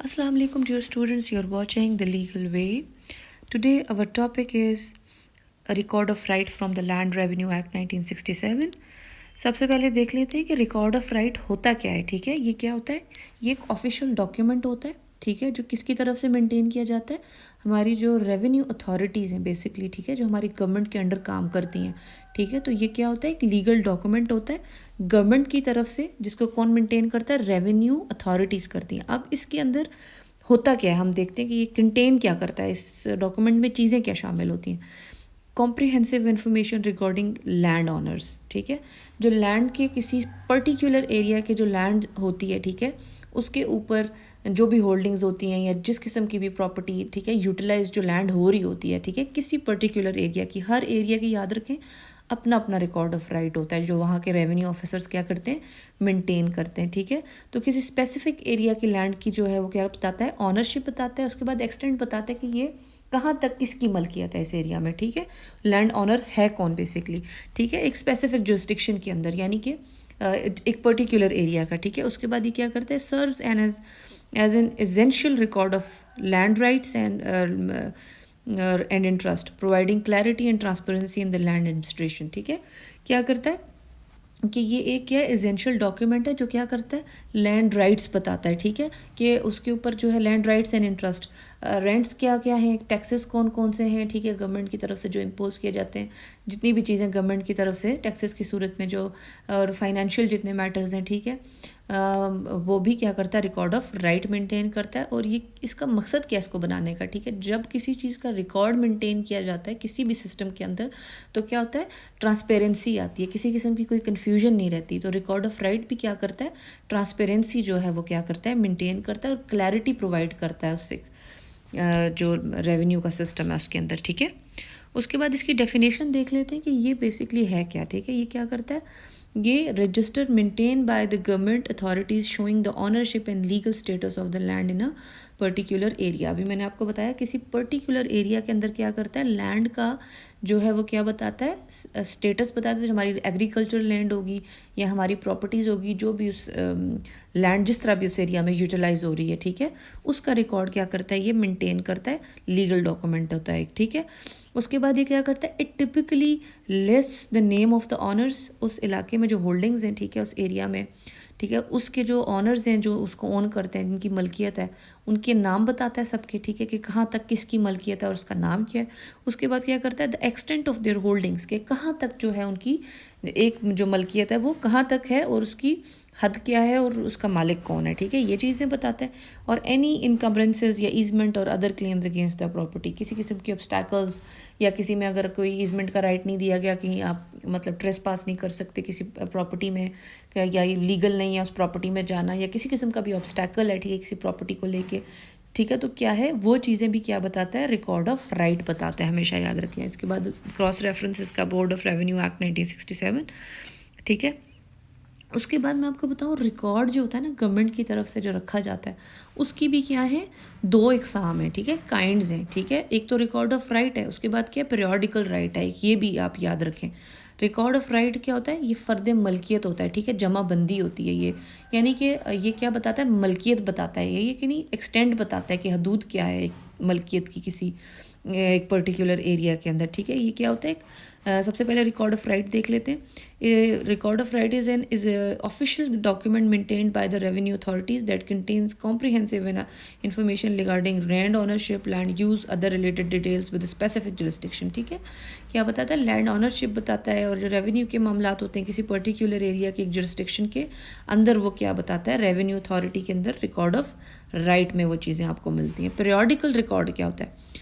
Assalamu alaikum dear students, you're watching The Legal Way. Today our topic is a record of right from the Land Revenue Act 1967. सबसे पहले देख लेते हैं कि record of right होता क्या है. ठीक है, ये क्या होता है? ये एक ऑफिशियल डॉक्यूमेंट होता है. ठीक है, जो किसकी तरफ से मेंटेन किया जाता है? हमारी जो रेवेन्यू अथॉरिटीज़ हैं बेसिकली. ठीक है, जो हमारी गवर्नमेंट के अंडर काम करती हैं. ठीक है, तो ये क्या होता है? एक लीगल डॉक्यूमेंट होता है गवर्नमेंट की तरफ से, जिसको कौन मेंटेन करता है? रेवेन्यू अथॉरिटीज़ करती हैं. अब इसके अंदर होता क्या है, हम देखते हैं कि ये कंटेन क्या करता है. इस डॉक्यूमेंट में चीज़ें क्या शामिल होती हैं. Comprehensive information regarding land owners. ठीक है, जो लैंड के किसी पर्टिकुलर एरिया के जो लैंड होती है, ठीक है, उसके ऊपर जो भी होल्डिंग्स होती हैं या जिस किस्म की भी प्रॉपर्टी, ठीक है, यूटिलाइज जो लैंड हो रही होती है, ठीक है, किसी पर्टिकुलर एरिया की, हर एरिया की याद रखें अपना अपना रिकॉर्ड ऑफ राइट होता है, जो वहाँ के रेवेन्यू ऑफिसर्स क्या करते हैं? मेंटेन करते हैं. ठीक है, तो किसी स्पेसिफिक एरिया की लैंड की जो है वो क्या बताता है? ऑनरशिप बताता है. उसके बाद एक्सटेंट बताता है कि ये कहाँ तक किसकी मलकियत है इस एरिया में. ठीक है, लैंड ऑनर है कौन बेसिकली. ठीक है, एक स्पेसिफिक जुरिस्डिक्शन के अंदर, यानी कि एक पर्टिकुलर एरिया का. ठीक है, उसके बाद ये क्या करता है? Serves and as an essential record of land rights and interest, providing clarity and transparency in the land administration. ठीक है, क्या करता है कि ये एक क्या एसेंशियल डॉक्यूमेंट है जो क्या करता है? लैंड राइट्स बताता है. ठीक है, कि उसके ऊपर जो है land rights and interest, rents क्या क्या हैं, टैक्सेस कौन कौन से हैं. ठीक है, गवर्नमेंट की तरफ से जो इम्पोज किए जाते हैं, जितनी भी चीज़ें गवर्नमेंट की तरफ से टैक्सेस की सूरत में जो, और फाइनेंशियल जितने मैटर्स हैं, ठीक है, वो भी क्या करता है? रिकॉर्ड ऑफ राइट मेंटेन करता है. और ये इसका मकसद क्या है इसको बनाने का? ठीक है, जब किसी चीज़ का रिकॉर्ड मेंटेन किया जाता है किसी भी सिस्टम के अंदर, तो क्या होता है? ट्रांसपेरेंसी आती है, किसी किस्म की कोई कन्फ्यूजन नहीं रहती. तो रिकॉर्ड ऑफ राइट भी क्या करता है? ट्रांसपेरेंसी जो है वो क्या करता है? मेंटेन करता है और क्लैरिटी प्रोवाइड करता है उससे, जो रेवेन्यू का सिस्टम है उसके अंदर. ठीक है, उसके बाद इसकी डेफिनेशन देख लेते हैं कि ये बेसिकली है क्या. ठीक है, ये क्या करता है? ये register maintain by the government authorities showing the ownership and legal status of the land in a particular area. अभी मैंने आपको बताया किसी पर्टिकुलर एरिया के अंदर क्या करता है? लैंड का जो है वो क्या बताता है? स्टेटस बताता है. जो हमारी एग्रीकल्चरल लैंड होगी या हमारी प्रॉपर्टीज़ होगी, जो भी उस लैंड जिस तरह भी उस एरिया में यूटिलाइज हो रही है, ठीक है, उसका रिकॉर्ड क्या करता है? ये मेंटेन करता है. लीगल डॉक्यूमेंट होता है. ठीक है, उसके बाद ये क्या करता है? It typically lists the name of the honours. उस इलाके में जो होल्डिंग्स हैं, ठीक है, उस एरिया में, ठीक है, उसके जो ऑनर्स हैं, जो उसको ओन करते हैं, जिनकी मलकियत है, उनके नाम बताता है सबके. ठीक है, कि कहाँ तक किसकी मलकियत है और उसका नाम क्या है. उसके बाद क्या करता है? The extent of their holdings, के कहाँ तक जो है उनकी एक जो मलकियत है वो कहाँ तक है और उसकी हद क्या है और उसका मालिक कौन है. ठीक है, ये चीज़ें बताता है. और एनी इनकम्बरेंसेज या ईजमेंट और other claims against the property, किसी किस्म के ऑब्स्टैकल्स या किसी में अगर कोई ईजमेंट का राइट नहीं दिया गया, कहीं आप मतलब ट्रेस पास नहीं कर सकते किसी प्रॉपर्टी में, या लीगल नहीं है उस प्रॉपर्टी में जाना, या किसी किस्म का भी ऑब्स्टैकल है, ठीक है, किसी प्रॉपर्टी को लेके, ठीक है, तो क्या है वो चीज़ें भी क्या बताता है? रिकॉर्ड ऑफ राइट बताता है. हमेशा याद रखें. इसके बाद क्रॉस रेफरेंस इसका बोर्ड ऑफ रेवेन्यू एक्ट 1967. ठीक है, उसके बाद मैं आपको बताऊँ रिकॉर्ड जो होता है ना गवर्नमेंट की तरफ से जो रखा जाता है, उसकी भी क्या है? दो इकसाम है. ठीक है, काइंड्स हैं. ठीक है, एक तो रिकॉर्ड ऑफ राइट है, उसके बाद क्या? पीरियोडिकल राइट है. ये भी आप याद रखें. रिकॉर्ड ऑफ राइट क्या होता है? ये फ़र्द मलकियत होता है. ठीक है, जमा बंदी होती है ये, यानी कि ये क्या बताता है? मलकियत बताता है. ये कि नहीं एक्सटेंड बताता है कि हदूद क्या है एक मलकियत की किसी एक पर्टिकुलर एरिया के अंदर. ठीक है, ये क्या होता है? सबसे पहले रिकॉर्ड ऑफ राइट देख लेते हैं. Record of right is official document maintained by the revenue authorities that contains comprehensive information regarding land ownership, land use, other related details with specific jurisdiction. ठीक है, क्या बताता है? लैंड ऑनरशिप बताता है. और जो रेवेन्यू के मामलात होते हैं किसी पर्टिकुलर एरिया के एक जुरिस्डिक्शन के अंदर, वो क्या बताता है? रेवेन्यू अथॉरिटी के अंदर रिकॉर्ड ऑफ राइट में वो चीज़ें आपको मिलती हैं. पीरियोडिकल रिकॉर्ड क्या होता है?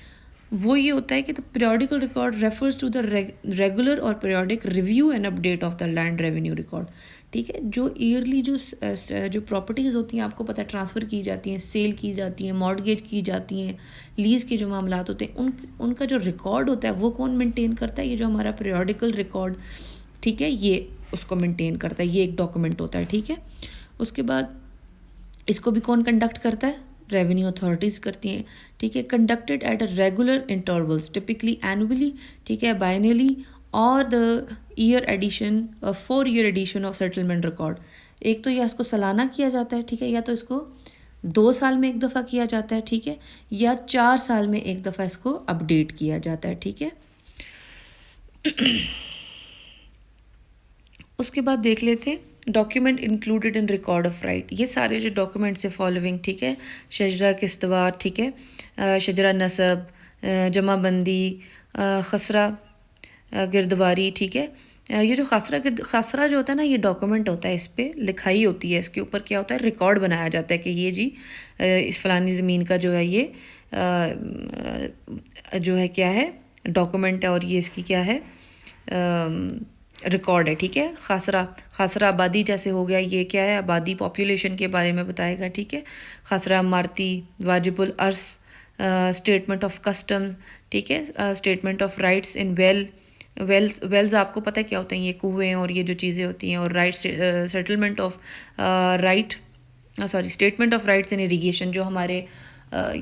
वो ये होता है कि the periodical record refers to the regular और periodic review and update of the land revenue record. ठीक है, जो ईयरली जो प्रॉपर्टीज़ होती हैं, आपको पता है ट्रांसफ़र की जाती हैं, सेल की जाती हैं, मॉर्गेज की जाती हैं, लीज़ के जो मामलात होते हैं, उनका जो रिकॉर्ड होता है वो कौन मेंटेन करता है? ये जो हमारा पीरियोडिकल रिकॉर्ड, ठीक है, ये उसको मेंटेन करता है. ये एक डॉक्यूमेंट होता है. ठीक है, उसके बाद इसको भी कौन कंडक्ट करता है? रेवेन्यू अथॉरिटीज़ करती हैं. ठीक है, conducted at a regular intervals, typically annually, ठीक है, बाइनली, और the year edition 4 year edition of settlement record. एक तो या इसको सालाना किया जाता है, ठीक है, या तो इसको 2 سال میں ایک دفعہ کیا جاتا ہے، ٹھیک ہے، یا 4 سال میں ایک دفعہ اس کو اپڈیٹ کیا جاتا ہے، ٹھیک ہے۔ اس کے بعد دیکھ لیتے document included in record of right, یہ سارے جو ڈاکیومنٹس ہیں فالوئنگ، ٹھیک ہے، شجرہ قسطوار، ٹھیک ہے، شجرہ نسب، جمع بندی، خسرہ گردواری، ٹھیک ہے۔ یہ جو خسرہ جو ہوتا ہے نا، یہ ڈاکومنٹ ہوتا ہے، اس پہ لکھائی ہوتی ہے، اس کے اوپر کیا ہوتا ہے، ریکارڈ بنایا جاتا ہے کہ یہ جی اس فلانی زمین کا جو ہے یہ جو ہے کیا ہے ڈاکومنٹ ہے، اور یہ اس کی کیا ہے ریکارڈ ہے، ٹھیک ہے۔ خاصرہ آبادی جیسے ہو گیا، یہ کیا ہے آبادی پاپولیشن کے بارے میں بتائے گا، ٹھیک ہے۔ خاصرہ عمارتی، واجب الارث، اسٹیٹمنٹ آف کسٹمز، ٹھیک ہے، statement of rights in wells آپ کو پتہ کیا ہوتے ہیں، یہ کنویں اور یہ جو چیزیں ہوتی ہیں، اور right settlement of statement of rights in irrigation, جو ہمارے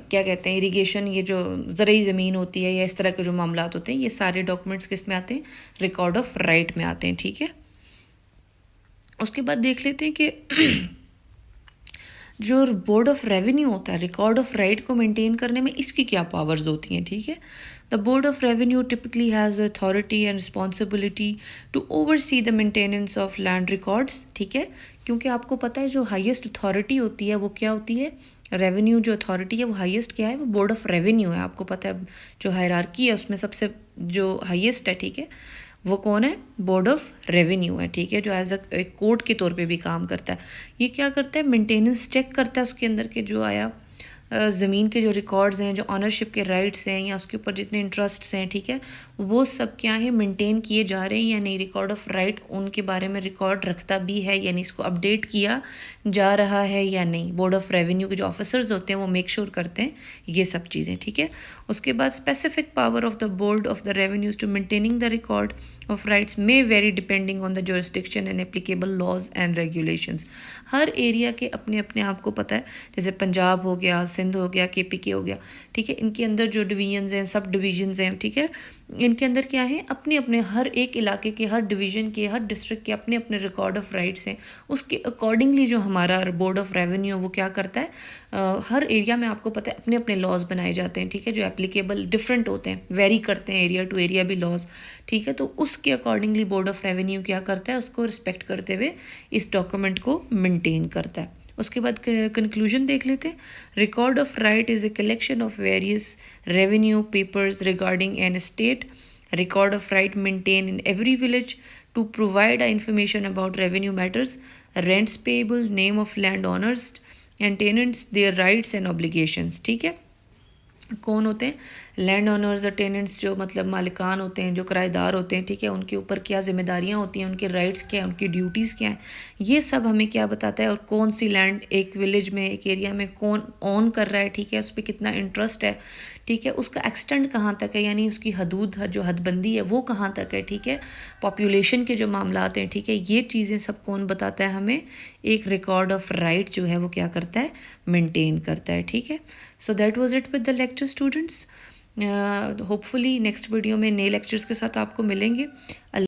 کیا کہتے ہیں اریگیشن، یہ جو زرعی زمین ہوتی ہے یا اس طرح کے جو معاملات ہوتے ہیں، یہ سارے ڈاکومنٹس کس میں آتے ہیں، ریکارڈ آف رائٹ میں آتے ہیں، ٹھیک ہے۔ اس کے بعد دیکھ لیتے ہیں کہ جو بورڈ آف ریونیو ہوتا ہے ریکارڈ آف رائٹ کو مینٹین کرنے میں اس کی کیا پاورز ہوتی ہیں، ٹھیک ہے۔ The board of revenue typically has authority and responsibility to oversee the maintenance of land records, ٹھیک ہے، کیونکہ آپ کو پتہ ہے جو ہائیسٹ اتھارٹی ہوتی ہے وہ کیا ہوتی ہے، ریونیو جو اتھارٹی ہے وہ ہائیسٹ کیا ہے، وہ بورڈ آف ریونیو ہے، آپ کو پتہ ہے جو ہائرارکی ہے اس میں سب سے جو ہائیسٹ ہے، ٹھیک ہے، وہ کون ہے، بورڈ آف ریونیو ہے، ٹھیک ہے، جو ایز اے کورٹ کے طور پہ بھی کام کرتا ہے۔ یہ کیا کرتا ہے، مینٹیننس چیک کرتا ہے اس کے اندر کے جو آیا زمین کے جو ریکارڈز ہیں، جو آنرشپ کے رائٹس ہیں یا اس کے اوپر جتنے انٹرسٹس ہیں، ٹھیک ہے، وہ سب کیا ہیں مینٹین کیے جا رہے ہیں یا نہیں، ریکارڈ آف رائٹ ان کے بارے میں ریکارڈ رکھتا بھی ہے یعنی اس کو اپڈیٹ کیا جا رہا ہے یا نہیں۔ بورڈ آف ریونیو کے جو آفیسرز ہوتے ہیں وہ میک شور کرتے ہیں یہ سب چیزیں، ٹھیک ہے۔ اس کے بعد specific power of the board of the revenues to maintaining the record of rights میں vary depending on the jurisdiction and applicable laws and regulations. ہر ایریا کے اپنے اپنے آپ کو پتہ ہے، جیسے پنجاب ہو گیا، سندھ ہو گیا، کے پی کے ہو گیا، ٹھیک ہے، ان کے اندر جو ڈویژنز ہیں، سب ڈویژنز ہیں، ٹھیک ہے، ان کے اندر کیا ہے اپنے اپنے ہر ایک علاقے کے، ہر ڈویژن کے، ہر ڈسٹرکٹ کے اپنے اپنے ریکارڈ آف رائٹس ہیں۔ اس کے اکارڈنگلی جو ہمارا بورڈ آف ریونیو وہ کیا کرتا ہے، ہر ایریا میں آپ کو پتہ ہے اپنے اپنے لاز بنائے جاتے ہیں، ٹھیک ہے، جو اپلیکیبل ڈفرینٹ ہوتے ہیں، ویری کرتے ہیں ایریا ٹو ایریا بھی لاز، ٹھیک ہے۔ تو اس کے اکارڈنگلی بورڈ آف ریونیو کیا کرتا ہے، اس کو رسپیکٹ کرتے ہوئے اس ڈاکومنٹ کو مینٹین کرتا ہے۔ اس کے بعد کنکلوژن دیکھ لیتے ہیں، record of right is a collection of various revenue papers regarding an estate, record of right maintain in every village to provide information about revenue matters, rents payable, name of land owners and tenants, their rights and obligations, ٹھیک ہے۔ کون ہوتے ہیں، land honours اور tenets, جو مطلب مالکان ہوتے ہیں، جو کرایہ دار ہوتے ہیں، ٹھیک ہے، ان کے اوپر کیا ذمہ داریاں ہوتی ہیں، ان کے رائٹس کیا ہیں، ان کی ڈیوٹیز کیا ہیں، یہ سب ہمیں کیا بتاتا ہے، اور کون سی لینڈ ایک ولیج میں، ایک ایریا میں کون اون کر رہا ہے، ٹھیک ہے، اس پہ کتنا انٹرسٹ ہے، ٹھیک ہے، اس کا ایکسٹینڈ کہاں تک ہے، یعنی اس کی حدود جو حد بندی ہے وہ کہاں تک ہے، ٹھیک ہے، پاپولیشن کے جو معاملات ہیں، ٹھیک ہے، یہ چیزیں سب کون بتاتا ہے ہمیں، ایک ریکارڈ آف رائٹ جو ہے وہ کیا کرتا ہے، مینٹین کرتا ہے، ٹھیک ہے۔ So that was it with the lecture students, hope fully next video میں نئے لیکچرز کے ساتھ آپ کو ملیں گے۔